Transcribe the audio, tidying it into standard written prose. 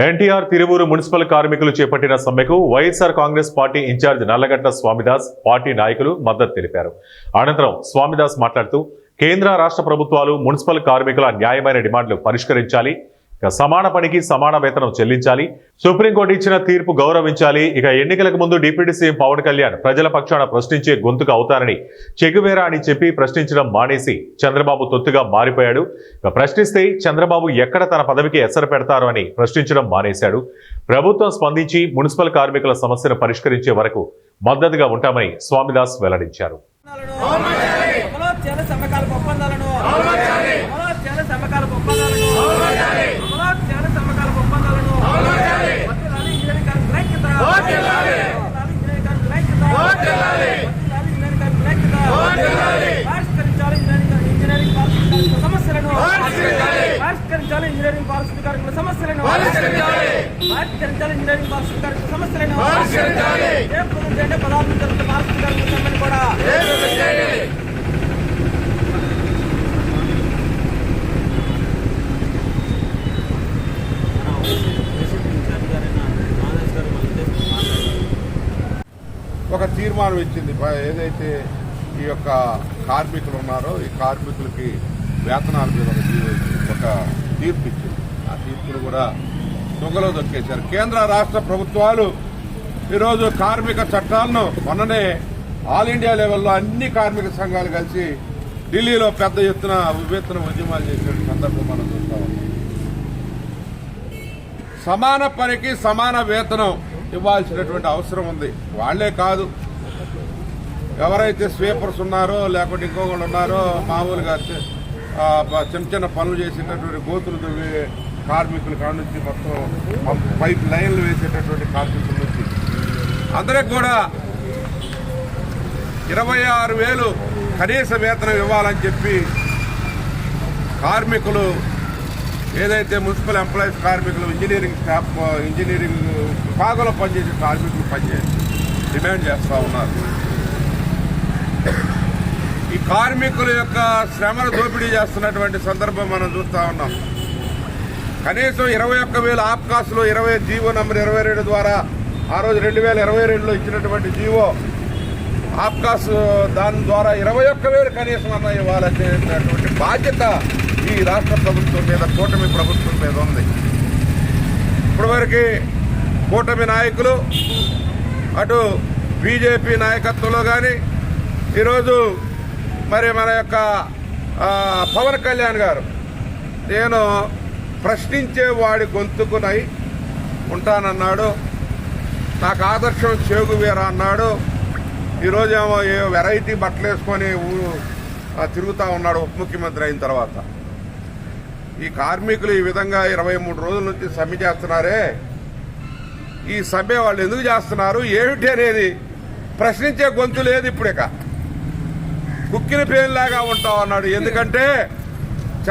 NTR Tiruvuru municipal కార్మికులు చేపట్టిన సమ్మెకు వైఎస్ఆర్ కాంగ్రెస్ పార్టీ ఇన్ఛార్జ్ నల్లగట్ల స్వామిదాస్ పార్టీ నాయకులు మద్దతు తెలిపారు. అనంతరం స్వామిదాస్ మాట్లాడుతూ కేంద్ర రాష్ట్ర ప్రభుత్వాలు మున్సిపల్ కార్మికుల న్యాయమైన డిమాండ్లు పరిష్కరించాలి, సమాన పనికి సమాన వేతనం చెల్లించాలి, సుప్రీంకోర్టు ఇచ్చిన తీర్పు గౌరవించాలి. ఇక ఎన్నికలకు ముందు డిప్యూటీ సీఎం పవన్ కళ్యాణ్ ప్రజల పక్షాన ప్రశ్నించే గొంతుకు అవుతారని చెగువేరా అని చెప్పి ప్రశ్నించడం మానేసి చంద్రబాబు తొత్తుగా మారిపోయాడు. ప్రశ్నిస్తే చంద్రబాబు ఎక్కడ తన పదవికి ఎసరు పెడతారు అని ప్రశ్నించడం మానేశాడు. ప్రభుత్వం స్పందించి మున్సిపల్ కార్మికుల సమస్యను పరిష్కరించే వరకు మద్దతుగా ఉంటామని స్వామిదాస్ వెల్లడించారు. ఇంజనీరింగ్ పాలసీ కార్మికుల సమస్యలను కూడా ఒక తీర్మానం ఇచ్చింది. ఏదైతే ఈ యొక్క కార్మికులు ఉన్నారో ఈ కార్మికులకి వేతనాల మీద ఒక తీర్పు ఇచ్చింది. ఆ తీర్పును కూడా దొంగలో దొక్కేశారు. కేంద్ర రాష్ట్ర ప్రభుత్వాలు ఈరోజు కార్మిక చట్టాలను మొన్ననే ఆల్ ఇండియా లెవెల్లో అన్ని కార్మిక సంఘాలు కలిసి ఢిల్లీలో పెద్ద ఎత్తున వివేచన ఉద్యమాలు చేసిన సందర్భం మనం చూస్తా ఉన్నాం. సమాన పనికి సమాన వేతనం ఇవ్వాల్సినటువంటి అవసరం ఉంది. వాళ్లే కాదు, ఎవరైతే స్వీపర్స్ ఉన్నారో లేకపోతే ఇంకొకళ్ళు ఉన్నారో మామూలుగా చిన్న చిన్న పనులు చేసేటటువంటి గోతులు తవ్వే కార్మికుల కాడ నుంచి మొత్తం పైప్ లైన్లు వేసేటటువంటి కార్మికుల నుంచి అందరికి కూడా 26,000 కనీస వేతనం ఇవ్వాలని చెప్పి కార్మికులు ఏదైతే మున్సిపల్ ఎంప్లాయీస్ కార్మికులు ఇంజనీరింగ్ స్టాఫ్ ఇంజనీరింగ్ విభాగంలో పనిచేసే కార్మికులు డిమాండ్ చేస్తూ ఉన్నారు. ఈ కార్మికుల యొక్క శ్రమను దోపిడీ చేస్తున్నటువంటి సందర్భం మనం చూస్తూ ఉన్నాం. కనీసం 21,000 ఆప్కాస్లో 20 జీవో నంబర్ 22 ద్వారా ఆ రోజు 2022లో ఇచ్చినటువంటి జీవో ఆప్కాస్ దాని ద్వారా 21,000 కనీసం అన్న ఇవ్వాలనేటువంటి బాధ్యత ఈ రాష్ట్ర ప్రభుత్వం మీద, కూటమి ప్రభుత్వం మీద ఉంది. ఇప్పటివరకు కూటమి నాయకులు అటు బీజేపీ నాయకత్వంలో కానీ ఈరోజు మరి మన యొక్క పవన్ కళ్యాణ్ గారు నేను ప్రశ్నించే వాడి గొంతుకునై ఉంటానన్నాడు. నాకు ఆదర్శం చెగువేరా అన్నాడు. ఈరోజేమో ఏ వెరైటీ బట్టలు వేసుకొని తిరుగుతూ ఉన్నాడు ఉప ముఖ్యమంత్రి అయిన తర్వాత. ఈ కార్మికులు ఈ విధంగా 23 రోజుల నుంచి సమ్మె చేస్తున్నారే, ఈ సమ్మె వాళ్ళు ఎందుకు చేస్తున్నారు ఏమిటి అనేది ప్రశ్నించే గొంతు లేదు. ఇప్పుడిక కుక్కిన పేరులాగా ఉంటాం అన్నాడు. ఎందుకంటే